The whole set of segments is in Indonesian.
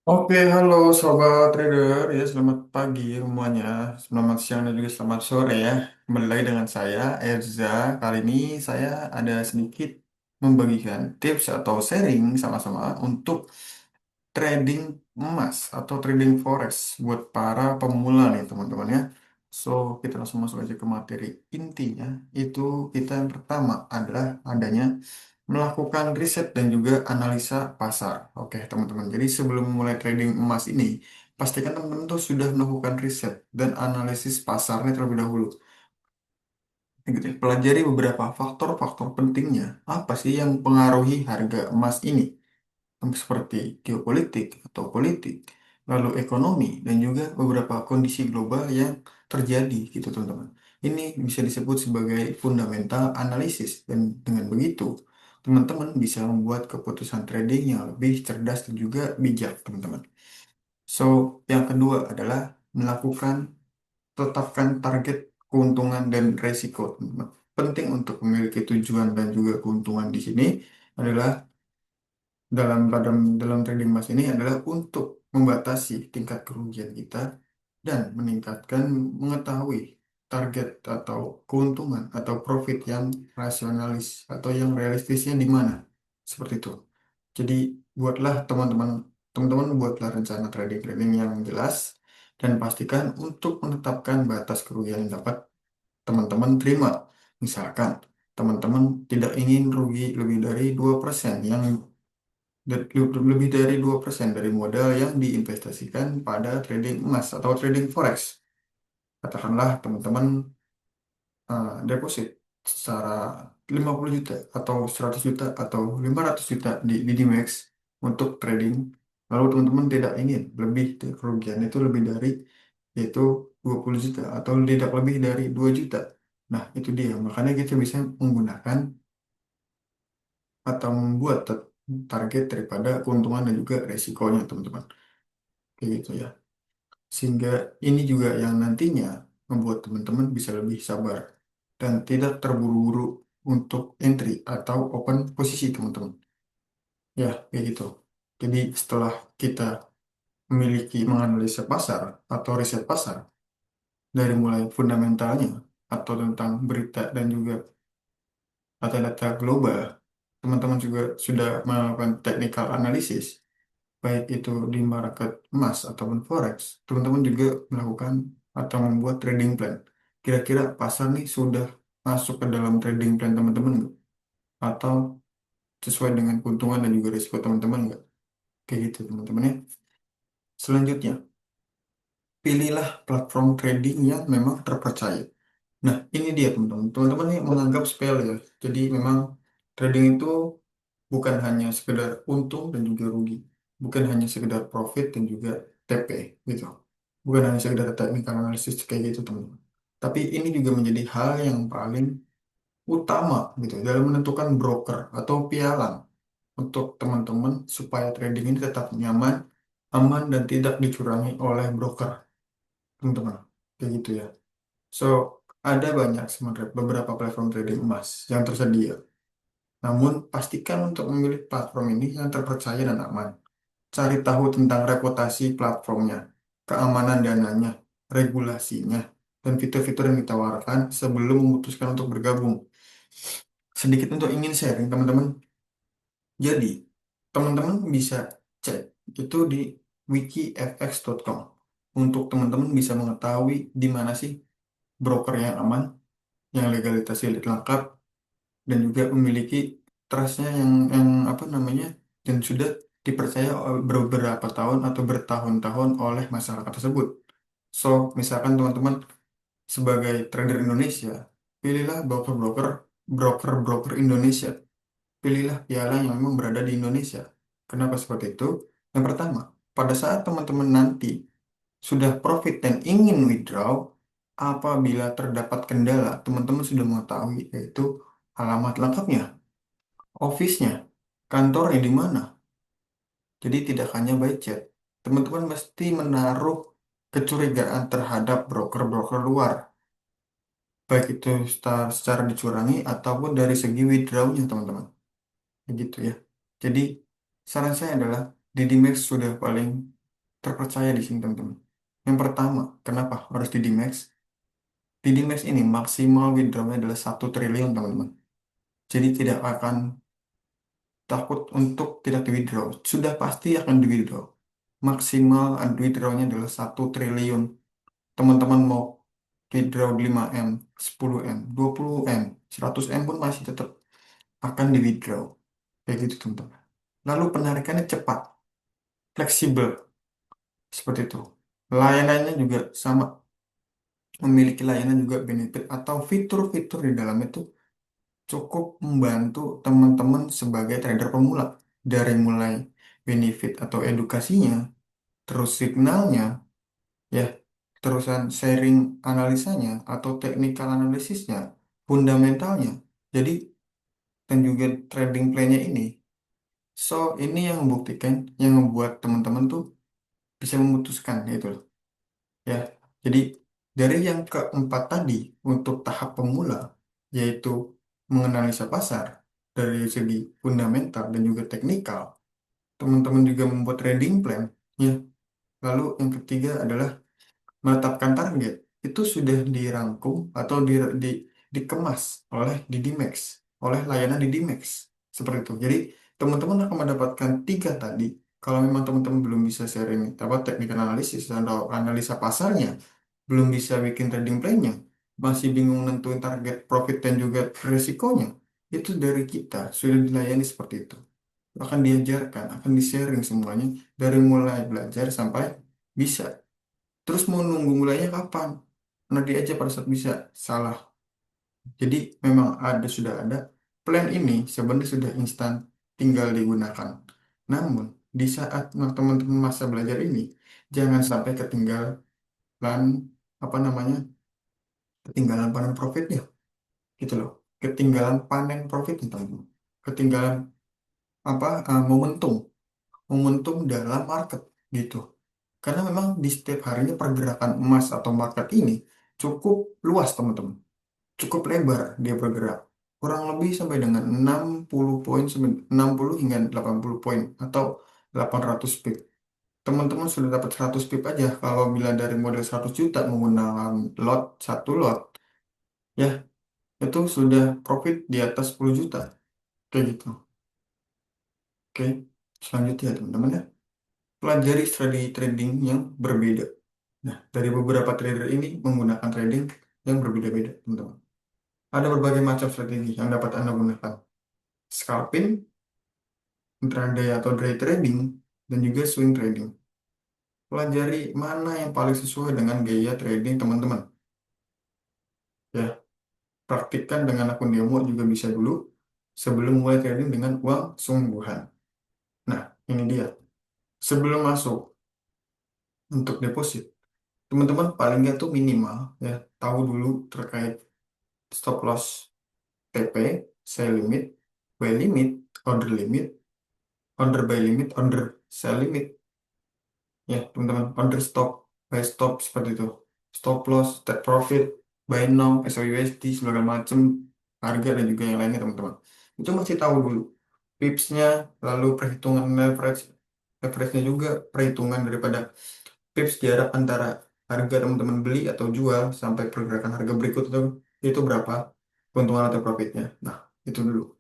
Oke, halo sobat trader ya, selamat pagi semuanya, selamat siang dan juga selamat sore ya. Kembali lagi dengan saya Erza. Kali ini saya ada sedikit membagikan tips atau sharing sama-sama untuk trading emas atau trading forex buat para pemula nih teman-teman ya. So, kita langsung masuk aja ke materi intinya. Itu kita yang pertama adalah adanya melakukan riset dan juga analisa pasar. Oke, teman-teman. Jadi sebelum mulai trading emas ini, pastikan teman-teman tuh sudah melakukan riset dan analisis pasarnya terlebih dahulu. Gitu ya. Pelajari beberapa faktor-faktor pentingnya. Apa sih yang mempengaruhi harga emas ini? Seperti geopolitik atau politik, lalu ekonomi, dan juga beberapa kondisi global yang terjadi gitu teman-teman. Ini bisa disebut sebagai fundamental analisis dan dengan begitu teman-teman bisa membuat keputusan trading yang lebih cerdas dan juga bijak teman-teman. So, yang kedua adalah melakukan tetapkan target keuntungan dan resiko teman-teman. Penting untuk memiliki tujuan dan juga keuntungan di sini adalah dalam trading emas ini adalah untuk membatasi tingkat kerugian kita dan meningkatkan mengetahui target atau keuntungan atau profit yang rasionalis atau yang realistisnya di mana. Seperti itu. Jadi buatlah teman-teman buatlah rencana trading yang jelas dan pastikan untuk menetapkan batas kerugian yang dapat teman-teman terima. Misalkan teman-teman tidak ingin rugi lebih dari 2% yang lebih dari 2% dari modal yang diinvestasikan pada trading emas atau trading forex. Katakanlah teman-teman deposit secara 50 juta atau 100 juta atau 500 juta di Dimex untuk trading. Lalu teman-teman tidak ingin kerugian itu lebih dari yaitu 20 juta atau tidak lebih dari 2 juta. Nah, itu dia. Makanya kita bisa menggunakan atau membuat target daripada keuntungan dan juga resikonya, teman-teman. Kayak gitu ya. Sehingga ini juga yang nantinya membuat teman-teman bisa lebih sabar dan tidak terburu-buru untuk entry atau open posisi, teman-teman. Ya, kayak gitu. Jadi setelah kita memiliki menganalisa pasar atau riset pasar dari mulai fundamentalnya atau tentang berita dan juga data-data global, teman-teman juga sudah melakukan technical analysis baik itu di market emas ataupun forex, teman-teman juga melakukan atau membuat trading plan. Kira-kira pasar nih sudah masuk ke dalam trading plan teman-teman nggak? Atau sesuai dengan keuntungan dan juga risiko teman-teman nggak? Kayak gitu teman-teman ya. Selanjutnya, pilihlah platform trading yang memang terpercaya. Nah, ini dia teman-teman. Teman-teman yang menganggap sepele ya. Jadi memang trading itu bukan hanya sekedar untung dan juga rugi. Bukan hanya sekedar profit dan juga TP gitu. Bukan hanya sekedar technical analysis kayak gitu teman-teman. Tapi ini juga menjadi hal yang paling utama gitu dalam menentukan broker atau pialang untuk teman-teman supaya trading ini tetap nyaman, aman dan tidak dicurangi oleh broker, teman-teman. Kayak gitu ya. So, ada banyak sebenarnya beberapa platform trading emas yang tersedia. Namun, pastikan untuk memilih platform ini yang terpercaya dan aman. Cari tahu tentang reputasi platformnya, keamanan dananya, regulasinya, dan fitur-fitur yang ditawarkan sebelum memutuskan untuk bergabung. Sedikit untuk ingin sharing, teman-teman. Jadi, teman-teman bisa cek itu di wikifx.com untuk teman-teman bisa mengetahui di mana sih broker yang aman, yang legalitasnya lengkap, dan juga memiliki trustnya yang apa namanya dan sudah dipercaya beberapa tahun atau bertahun-tahun oleh masyarakat tersebut. So, misalkan teman-teman sebagai trader Indonesia, pilihlah broker-broker Indonesia. Pilihlah piala yang memang berada di Indonesia. Kenapa seperti itu? Yang pertama, pada saat teman-teman nanti sudah profit dan ingin withdraw, apabila terdapat kendala, teman-teman sudah mengetahui yaitu alamat lengkapnya, office-nya, kantornya di mana. Jadi tidak hanya by chat. Teman-teman mesti menaruh kecurigaan terhadap broker-broker luar, baik itu secara dicurangi ataupun dari segi withdrawal-nya, teman-teman. Begitu ya. Jadi saran saya adalah Didimex sudah paling terpercaya di sini teman-teman. Yang pertama, kenapa harus di Dimex? Di Dimex ini maksimal withdrawnya adalah 1 triliun teman-teman. Jadi tidak akan takut untuk tidak di withdraw. Sudah pasti akan di withdraw. Maksimal withdrawnya adalah 1 triliun. Teman-teman mau withdraw 5M, 10M, 20M, 100M pun masih tetap akan di withdraw. Kayak gitu teman-teman. Lalu penarikannya cepat, fleksibel, seperti itu. Layanannya juga sama, memiliki layanan juga benefit atau fitur-fitur di dalam itu cukup membantu teman-teman sebagai trader pemula. Dari mulai benefit atau edukasinya, terus signalnya, ya, terusan sharing analisanya atau technical analisisnya, fundamentalnya. Jadi, dan juga trading plan-nya ini. So, ini yang membuktikan, yang membuat teman-teman tuh bisa memutuskan gitu loh. Ya, jadi dari yang keempat tadi untuk tahap pemula, yaitu menganalisa pasar dari segi fundamental dan juga teknikal, teman-teman juga membuat trading plan. Ya, lalu yang ketiga adalah menetapkan target. Itu sudah dirangkum atau dikemas oleh Didimex, oleh layanan Didimex. Seperti itu. Jadi, teman-teman akan mendapatkan tiga tadi. Kalau memang teman-teman belum bisa sharing apa teknik analisis atau analisa pasarnya, belum bisa bikin trading plan-nya, masih bingung nentuin target profit dan juga risikonya, itu dari kita sudah dilayani seperti itu. Akan diajarkan, akan di-sharing semuanya dari mulai belajar sampai bisa. Terus mau nunggu mulainya kapan? Nanti aja pada saat bisa. Salah. Jadi memang sudah ada plan ini sebenarnya sudah instan tinggal digunakan. Namun di saat teman-teman masa belajar ini jangan sampai ketinggalan apa namanya? Ketinggalan panen profitnya gitu loh. Ketinggalan panen profitnya teman-teman. Ketinggalan momentum, momentum dalam market gitu. Karena memang di setiap harinya pergerakan emas atau market ini cukup luas teman-teman, cukup lebar dia bergerak. Kurang lebih sampai dengan 60 poin, 60 hingga 80 poin atau 800 pip. Teman-teman sudah dapat 100 pip aja kalau bila dari model 100 juta menggunakan satu lot, ya itu sudah profit di atas 10 juta. Kayak gitu. Oke, selanjutnya teman-teman ya. Pelajari strategi trading yang berbeda. Nah, dari beberapa trader ini menggunakan trading yang berbeda-beda, teman-teman. Ada berbagai macam strategi yang dapat Anda gunakan. Scalping, intraday atau day trading, dan juga swing trading. Pelajari mana yang paling sesuai dengan gaya trading teman-teman. Ya, praktikkan dengan akun demo juga bisa dulu sebelum mulai trading dengan uang sungguhan. Nah, ini dia. Sebelum masuk untuk deposit, teman-teman paling nggak tuh minimal ya tahu dulu terkait stop loss TP, sell limit, buy limit, order buy limit, order sell limit. Ya, teman-teman, order stop, buy stop seperti itu. Stop loss, take profit, buy now, SOUSD, segala macam harga dan juga yang lainnya, teman-teman. Itu masih tahu dulu. Pipsnya, lalu perhitungan leverage, leverage-nya juga perhitungan daripada pips jarak antara harga teman-teman beli atau jual sampai pergerakan harga berikut itu berapa keuntungan atau profitnya. Nah, itu dulu.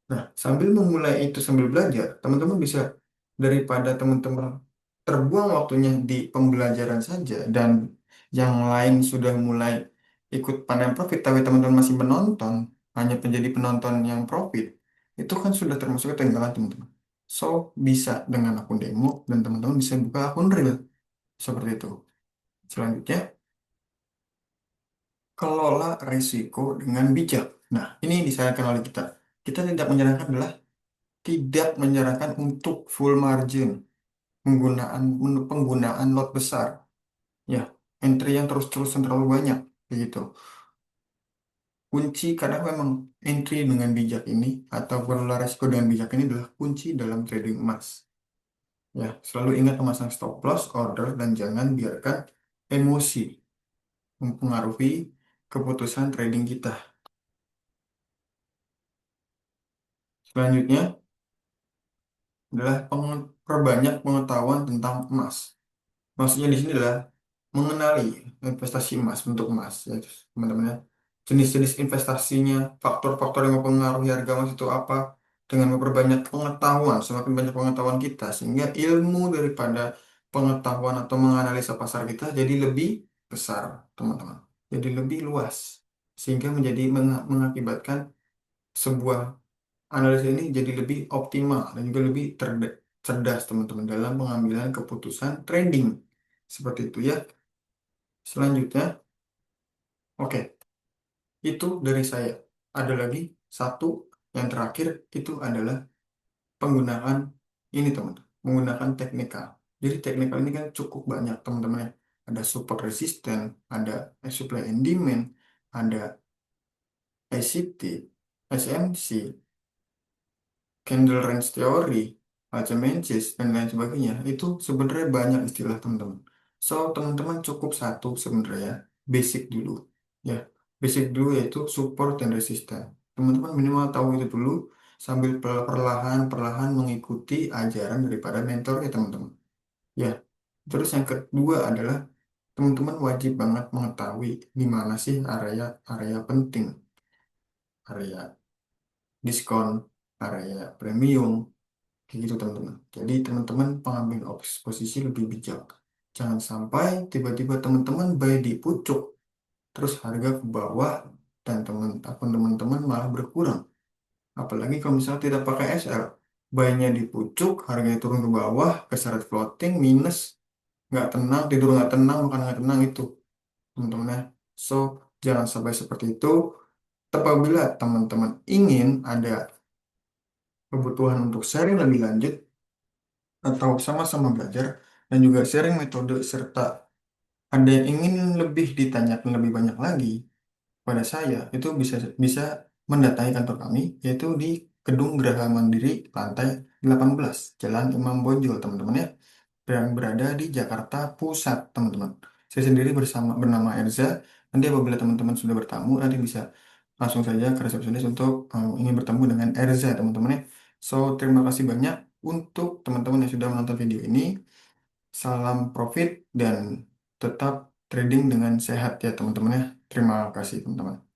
Nah, sambil memulai itu sambil belajar, teman-teman bisa daripada teman-teman terbuang waktunya di pembelajaran saja dan yang lain sudah mulai ikut panen profit, tapi teman-teman masih menonton, hanya menjadi penonton yang profit, itu kan sudah termasuk ketinggalan teman-teman. So, bisa dengan akun demo dan teman-teman bisa buka akun real seperti itu. Selanjutnya, kelola risiko dengan bijak. Nah, ini yang disarankan oleh kita. Kita tidak menyarankan adalah tidak menyarankan untuk full margin, penggunaan lot besar, ya, entry yang terus-terusan terlalu banyak, begitu. Kunci karena memang entry dengan bijak ini atau kelola risiko dengan bijak ini adalah kunci dalam trading emas. Ya, selalu ingat memasang stop loss, order, dan jangan biarkan emosi mempengaruhi keputusan trading kita. Selanjutnya, adalah perbanyak pengetahuan tentang emas. Maksudnya di sini adalah mengenali investasi emas, bentuk emas, ya teman-teman ya. Jenis-jenis investasinya, faktor-faktor yang mempengaruhi harga emas itu apa, dengan memperbanyak pengetahuan, semakin banyak pengetahuan kita, sehingga ilmu daripada pengetahuan atau menganalisa pasar kita jadi lebih besar, teman-teman. Jadi lebih luas, sehingga menjadi mengakibatkan sebuah analisa ini jadi lebih optimal dan juga lebih cerdas, teman-teman, dalam pengambilan keputusan trading. Seperti itu ya. Selanjutnya, oke, itu dari saya. Ada lagi satu yang terakhir itu adalah penggunaan ini, teman-teman. Menggunakan teknikal. Jadi teknikal ini kan cukup banyak, teman-teman ya. Ada support resistance, ada supply and demand, ada ICT, SMC, candle range theory, macam manches, dan lain sebagainya. Itu sebenarnya banyak istilah, teman-teman. So, teman-teman cukup satu sebenarnya, basic dulu. Ya, basic dulu yaitu support dan resistance. Teman-teman minimal tahu itu dulu sambil perlahan-perlahan mengikuti ajaran daripada mentornya, teman-teman. Ya, terus yang kedua adalah teman-teman wajib banget mengetahui di mana sih area-area penting, area diskon, area premium, kayak gitu, teman-teman. Jadi teman-teman pengambil posisi lebih bijak. Jangan sampai tiba-tiba teman-teman buy di pucuk, terus harga ke bawah dan akun teman-teman malah berkurang. Apalagi kalau misalnya tidak pakai SL, buy-nya di pucuk, harganya turun ke bawah, keseret floating, minus, nggak tenang, tidur nggak tenang, makan nggak tenang itu, teman-teman ya. So, jangan sampai seperti itu. Apabila teman-teman ingin ada kebutuhan untuk sharing lebih lanjut, atau sama-sama belajar dan juga sharing metode, serta ada yang ingin lebih ditanyakan lebih banyak lagi pada saya, itu bisa bisa mendatangi kantor kami, yaitu di Gedung Geraha Mandiri lantai 18 Jalan Imam Bonjol, teman-teman ya, yang berada di Jakarta Pusat, teman-teman. Saya sendiri bernama Erza. Nanti apabila teman-teman sudah bertamu, nanti bisa langsung saja ke resepsionis untuk ingin bertemu dengan Erza, teman-teman ya. So, terima kasih banyak untuk teman-teman yang sudah menonton video ini. Salam profit dan tetap trading dengan sehat ya, teman-teman ya. Terima kasih, teman-teman.